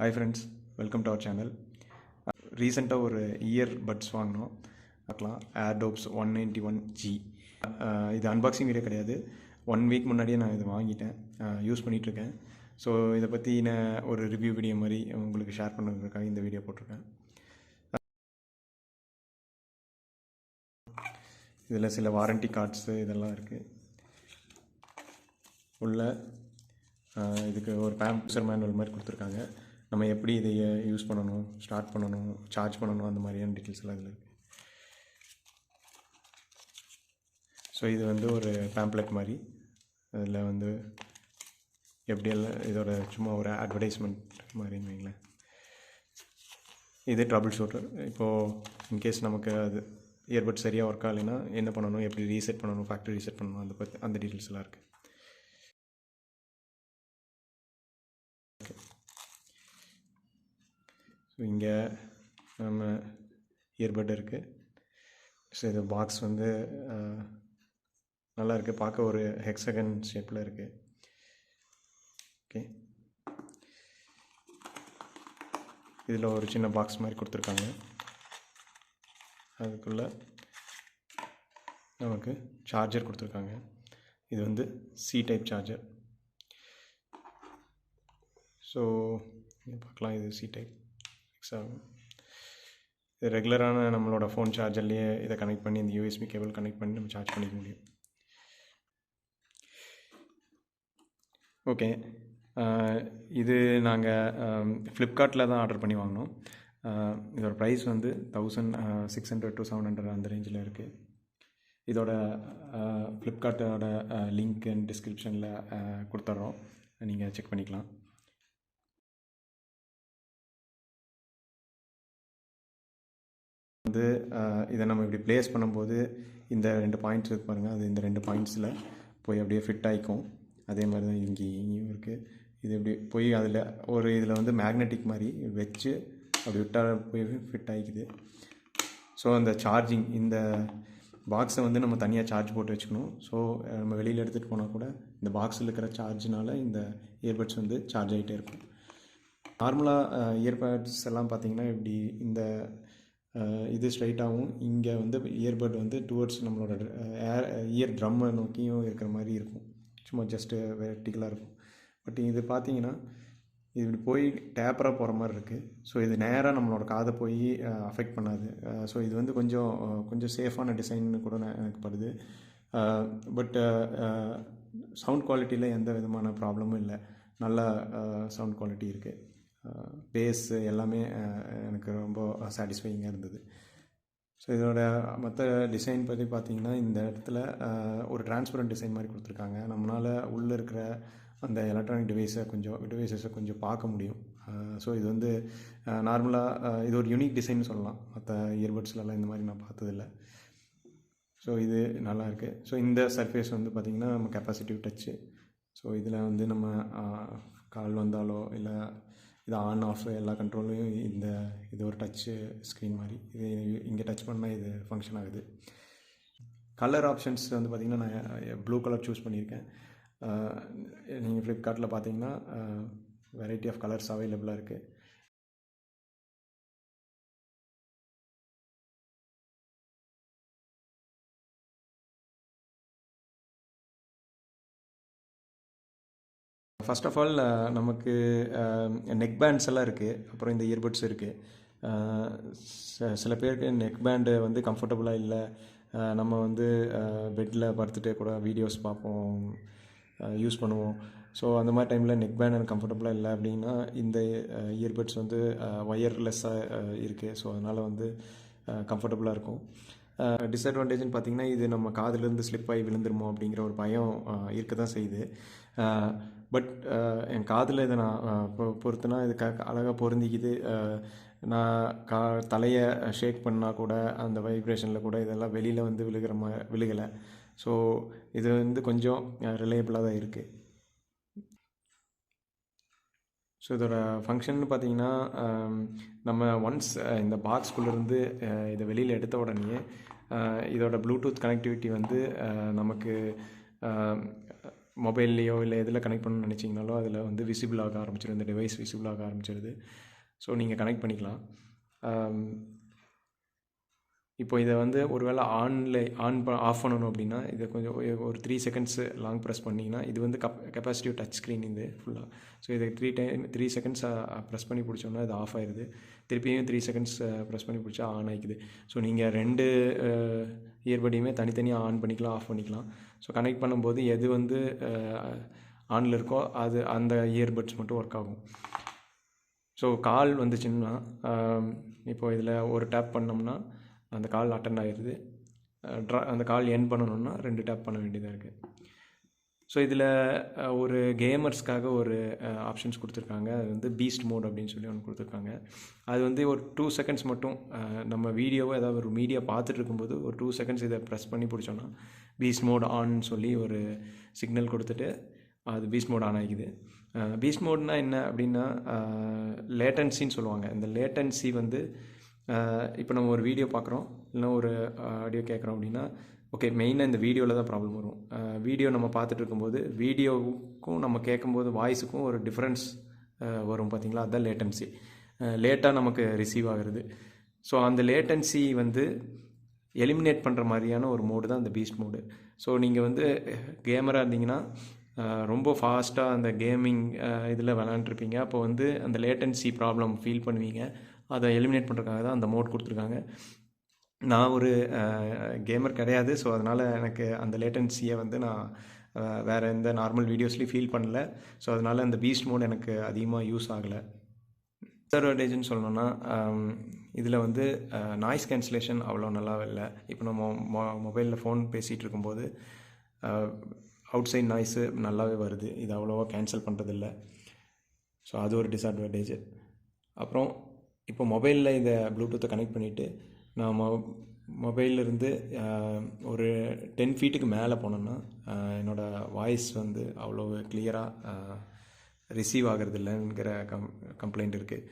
Hi friends, welcome to our channel. ரீசெண்டாக ஒரு year puts வாங்கினோம். பார்க்கலாம், Airdopes 191G. இது அன்பாக்சிங் வீடியோ கிடையாது. 1 வீக் முன்னாடியே நான் இதை வாங்கிட்டேன், யூஸ் பண்ணிகிட்ருக்கேன். ஸோ இதை பற்றி நான் ஒரு ரிவ்யூ வீடியோ மாதிரி உங்களுக்கு ஷேர் பண்ணுறதுக்காக இந்த வீடியோ போட்டிருக்கேன். இதில் சில வாரண்டி கார்ட்ஸு இதெல்லாம் இருக்குது. உள்ள இதுக்கு ஒரு யூசர் மேனுவல் மாதிரி கொடுத்துருக்காங்க. நம்ம எப்படி இதை யூஸ் பண்ணணும், ஸ்டார்ட் பண்ணணும், சார்ஜ் பண்ணணும், அந்த மாதிரியான டீட்டெயில்ஸ் எல்லாம் இதில் இருக்குது. ஸோ இது வந்து ஒரு பேம்ப்ளெட் மாதிரி. அதில் வந்து எப்படியெல்லாம் இதோட சும்மா ஒரு அட்வர்டைஸ்மெண்ட் மாதிரின்னு வைங்களேன். இது ட்ரபிள் ஷூட்டர். இப்போது இன்கேஸ் நமக்கு அது இயர்பட் சரியாக ஒர்க் ஆகலைன்னா என்ன பண்ணணும், எப்படி ரீசெட் பண்ணணும், ஃபேக்ட்ரி ரீசெட் பண்ணணும், அந்த டீட்டெயில்ஸ் எல்லாம் இருக்குது. ஸோ இங்கே நம்ம இயர்பட் இருக்குது. ஸோ இது பாக்ஸ் வந்து நல்லா இருக்குது, பார்க்க ஒரு ஹெக்ஸகன் ஷேப்பில் இருக்குது. ஓகே, இதில் ஒரு சின்ன பாக்ஸ் மாதிரி கொடுத்துருக்காங்க. அதுக்குள்ளே நமக்கு சார்ஜர் கொடுத்துருக்காங்க. இது வந்து C டைப் சார்ஜர். ஸோ பார்க்கலாம், இது C டைப் ஃபிக்ஸ் ஆகும். இது ரெகுலரான நம்மளோட ஃபோன் சார்ஜர்லேயே இதை கனெக்ட் பண்ணி இந்த USB கேபிள் கனெக்ட் பண்ணி நம்ம சார்ஜ் பண்ணிக்க முடியும். ஓகே, இது நாங்கள் ஃப்ளிப்கார்ட்டில் தான் ஆர்டர் பண்ணி வாங்கினோம். இதோட ப்ரைஸ் வந்து 1600 to 700 அந்த ரேஞ்சில் இருக்குது. இதோட ஃப்ளிப்கார்ட்டோட லிங்க் அண்ட் டிஸ்கிரிப்ஷனில் கொடுத்துட்றோம், நீங்கள் செக் பண்ணிக்கலாம். வந்து இதை நம்ம இப்படி ப்ளேஸ் பண்ணும்போது இந்த 2 பாயிண்ட்ஸ் இருக்கு பாருங்கள், அது இந்த 2 பாயிண்ட்ஸில் போய் அப்படியே ஃபிட் ஆகிக்கும். அதே மாதிரி தான் இங்கேயும் இருக்குது. இது இப்படி போய் அதில் ஒரு இதில் வந்து மேக்னெட்டிக் மாதிரி வச்சு அப்படி விட்டால் போய் ஃபிட் ஆகிக்குது. ஸோ அந்த சார்ஜிங், இந்த பாக்ஸை வந்து நம்ம தனியாக சார்ஜ் போட்டு வச்சுக்கணும். ஸோ நம்ம வெளியில் எடுத்துகிட்டு போனால் கூட இந்த பாக்ஸில் இருக்கிற சார்ஜினால் இந்த இயர்பட்ஸ் வந்து சார்ஜ் ஆகிட்டே இருக்கும். நார்மலாக இயர்பட்ஸ் எல்லாம் பார்த்திங்கன்னா இப்படி இந்த இது ஸ்ட்ரைட்டாகவும் இங்கே வந்து இயர்பட் வந்து டுவர்ட்ஸ் நம்மளோட இயர் ட்ரம்மை நோக்கியும் இருக்கிற மாதிரி இருக்கும். சும்மா ஜஸ்ட்டு வெர்டிக்கலாக இருக்கும். பட் இது பார்த்திங்கன்னா இது இப்படி போய் டேப்பராக போகிற மாதிரி இருக்குது. ஸோ இது நேராக நம்மளோட காதை போய் அஃபெக்ட் பண்ணாது. ஸோ இது வந்து கொஞ்சம் சேஃபான டிசைன்னு கூட எனக்கு படுது. பட் சவுண்ட் குவாலிட்டியில் எந்த விதமான ப்ராப்ளமும் இல்லை, நல்ல சவுண்ட் குவாலிட்டி இருக்குது. பேஸ் எல்லாமே எனக்கு ரொம்ப சாட்டிஸ்ஃபையிங்காக இருந்தது. ஸோ இதோட மற்ற டிசைன் பற்றி பார்த்திங்கன்னா இந்த இடத்துல ஒரு டிரான்ஸ்பரண்ட் டிசைன் மாதிரி கொடுத்துருக்காங்க. நம்மளால் உள்ளே இருக்கிற அந்த எலக்ட்ரானிக் டிவைஸஸை கொஞ்சம் பார்க்க முடியும். ஸோ இது வந்து நார்மலாக இது ஒரு யூனிக் டிசைன் சொல்லலாம். மற்ற இயர்பட்ஸ்லலாம் இந்த மாதிரி நான் பார்த்ததில்ல. ஸோ இது நல்லாயிருக்கு. ஸோ இந்த சர்ஃபேஸ் வந்து பார்த்திங்கன்னா நம்ம கெப்பாசிட்டிவ் டச்சு. ஸோ இதில் வந்து நம்ம கால் வந்தாலோ இல்லை இது ஆன் ஆஃப் எல்லா கண்ட்ரோலையும் இது ஒரு டச்சு ஸ்க்ரீன் மாதிரி. இது இங்கே டச் பண்ணால் இது ஃபங்க்ஷன் ஆகுது. கலர் ஆப்ஷன்ஸ் வந்து பார்த்திங்கன்னா நான் ப்ளூ கலர் சூஸ் பண்ணியிருக்கேன். நீங்கள் ஃப்ளிப்கார்ட்டில் பார்த்தீங்கன்னா வெரைட்டி ஆஃப் கலர்ஸ் அவைலபிளாக இருக்குது. ஃபர்ஸ்ட் ஆஃப் ஆல் நமக்கு நெக் பேண்ட்ஸ் எல்லாம் இருக்குது, அப்புறம் இந்த இயர்பட்ஸ் இருக்குது. சில பேருக்கு நெக் பேண்டு வந்து கம்ஃபர்டபுளாக இல்லை, நம்ம வந்து பெட்டில் படுத்துகிட்டே கூட வீடியோஸ் பார்ப்போம், யூஸ் பண்ணுவோம். ஸோ அந்த மாதிரி டைமில் நெக் பேண்ட் எனக்கு கம்ஃபர்டபுளாக இல்லை அப்படின்னா இந்த இயர்பட்ஸ் வந்து ஒயர்லெஸ்ஸாக இருக்குது. ஸோ அதனால் வந்து கம்ஃபர்டபுளாக இருக்கும். டிஸ்அட்வான்டேஜ்னு பார்த்திங்கன்னா இது நம்ம காதுலேருந்து ஸ்லிப் ஆகி விழுந்துருமோ அப்படிங்கிற ஒரு பயம் இருக்க தான் செய்யுது. பட் என் காதில் இதை நான் பொறுத்துனா இது அழகாக பொருந்திக்குது. நான் தலையை ஷேக் பண்ணால் கூட அந்த வைப்ரேஷனில் கூட இதெல்லாம் வெளியில் வந்து விழுகலை. ஸோ இது வந்து கொஞ்சம் ரிலையபிளாக தான் இருக்குது. ஸோ இதோட ஃபங்க்ஷன் பார்த்திங்கன்னா நம்ம ஒன்ஸ் இந்த பாக்ஸ்குள்ளேருந்து இதை வெளியில் எடுத்த உடனே இதோட ப்ளூடூத் கனெக்டிவிட்டி வந்து நமக்கு மொபைல்லையோ இல்லை எதில் கனெக்ட் பண்ணணும்னு நினச்சிங்கனாலோ அதில் வந்து விசிபிள் ஆக ஆரம்பிச்சிடும், இந்த டிவைஸ் விசிபிள் ஆக ஆரம்பிச்சிடுது. ஸோ நீங்கள் கனெக்ட் பண்ணிக்கலாம். இப்போ இதை வந்து ஒரு வேளை ஆஃப் பண்ணணும் அப்படின்னா இதை கொஞ்சம் ஒரு 3 செகண்ட்ஸு லாங் ப்ரெஸ் பண்ணிங்கன்னா இது வந்து கெப்பாசிட்டிவ் டச் ஸ்க்ரீன் இது ஃபுல்லாக. ஸோ இதை 3 செகண்ட்ஸ் ப்ரெஸ் பண்ணி பிடிச்சோன்னா இது ஆஃப் ஆயிடுது. திருப்பியும் 3 செகண்ட்ஸ் ப்ரெஸ் பண்ணி பிடிச்சா ஆன் ஆகிக்குது. ஸோ நீங்கள் 2 இயர்படியுமே தனித்தனியாக ஆன் பண்ணிக்கலாம், ஆஃப் பண்ணிக்கலாம். ஸோ கனெக்ட் பண்ணும்போது எது வந்து ஆனில் இருக்கோ அது அந்த இயர்பட்ஸ் மட்டும் ஒர்க் ஆகும். ஸோ கால் வந்துச்சுன்னா இப்போ இதில் ஒரு டேப் பண்ணோம்னா அந்த கால் அட்டெண்ட் ஆகிடுது. அந்த கால் எண்ட் பண்ணணுன்னா 2 டேப் பண்ண வேண்டியதாக இருக்குது. ஸோ இதில் ஒரு கேமர்ஸ்க்காக ஒரு ஆப்ஷன்ஸ் கொடுத்துருக்காங்க. அது வந்து பீஸ்ட் மோட் அப்படின்னு சொல்லி ஒன்று கொடுத்துருக்காங்க. அது வந்து ஒரு 2 செகண்ட்ஸ் மட்டும் நம்ம வீடியோவோ ஏதாவது ஒரு மீடியா பார்த்துட்டு இருக்கும்போது ஒரு 2 செகண்ட்ஸ் இதை ப்ரெஸ் பண்ணி பிடிச்சோன்னா பீஸ்ட் மோட் ஆன் சொல்லி ஒரு சிக்னல் கொடுத்துட்டு அது பீஸ்ட் மோட் ஆன் ஆகிக்குது. பீஸ்ட் மோட்னால் என்ன அப்படின்னா லேட்டன்சின்னு சொல்லுவாங்க. இந்த லேட்டன்சி வந்து இப்போ நம்ம ஒரு வீடியோ பார்க்குறோம் இல்லைனா ஒரு ஆடியோ கேட்குறோம் அப்படின்னா ஓகே, மெயினாக இந்த வீடியோவில் தான் ப்ராப்ளம் வரும். வீடியோ நம்ம பார்த்துட்டு இருக்கும்போது வீடியோவுக்கும் நம்ம கேட்கும்போது வாய்ஸுக்கும் ஒரு டிஃப்ரென்ஸ் வரும் பார்த்திங்களா, அதுதான் லேட்டன்சி. லேட்டாக நமக்கு ரிசீவ் ஆகுறது. ஸோ அந்த லேட்டன்சி வந்து எலிமினேட் பண்ணுற மாதிரியான ஒரு மோடு தான் அந்த பீஸ்ட் மோடு. ஸோ நீங்கள் வந்து கேமராக இருந்தீங்கன்னா ரொம்ப ஃபாஸ்ட்டாக அந்த கேமிங் இதில் விளாண்டுருப்பீங்க. அப்போ வந்து அந்த லேட்டன்சி ப்ராப்ளம் ஃபீல் பண்ணுவீங்க. அதை எலிமினேட் பண்ணுறதுக்காக தான் அந்த மோட் கொடுத்துருக்காங்க. நான் ஒரு கேமர் கிடையாது. ஸோ அதனால் எனக்கு அந்த லேட்டன்சியை வந்து நான் வேறு எந்த நார்மல் வீடியோஸ்லேயும் ஃபீல் பண்ணல. ஸோ அதனால் அந்த பீஸ்ட் மோட் எனக்கு அதிகமாக யூஸ் ஆகலை. டிஸ்அட்வான்டேஜ்னு சொல்லணுன்னா இதில் வந்து நாய்ஸ் கேன்சலேஷன் அவ்வளோ நல்லா இல்லை. இப்போ நம்ம மொபைலில் ஃபோன் பேசிகிட்டு இருக்கும்போது அவுட் சைட் நாய்ஸு நல்லாவே வருது. இது அவ்வளோவா கேன்சல் பண்ணுறதில்ல. ஸோ அது ஒரு டிஸ்அட்வான்டேஜ். அப்புறம் இப்போ மொபைலில் இதை ப்ளூடூத்தை கனெக்ட் பண்ணிவிட்டு நான் மொபைலிருந்து ஒரு 10 ஃபீட்டுக்கு மேலே போனோன்னா என்னோடய வாய்ஸ் அவ்வளோ கிளியராக ரிசீவ் ஆகிறது இல்லைங்கிற கம்ப்ளைண்ட் இருக்குது.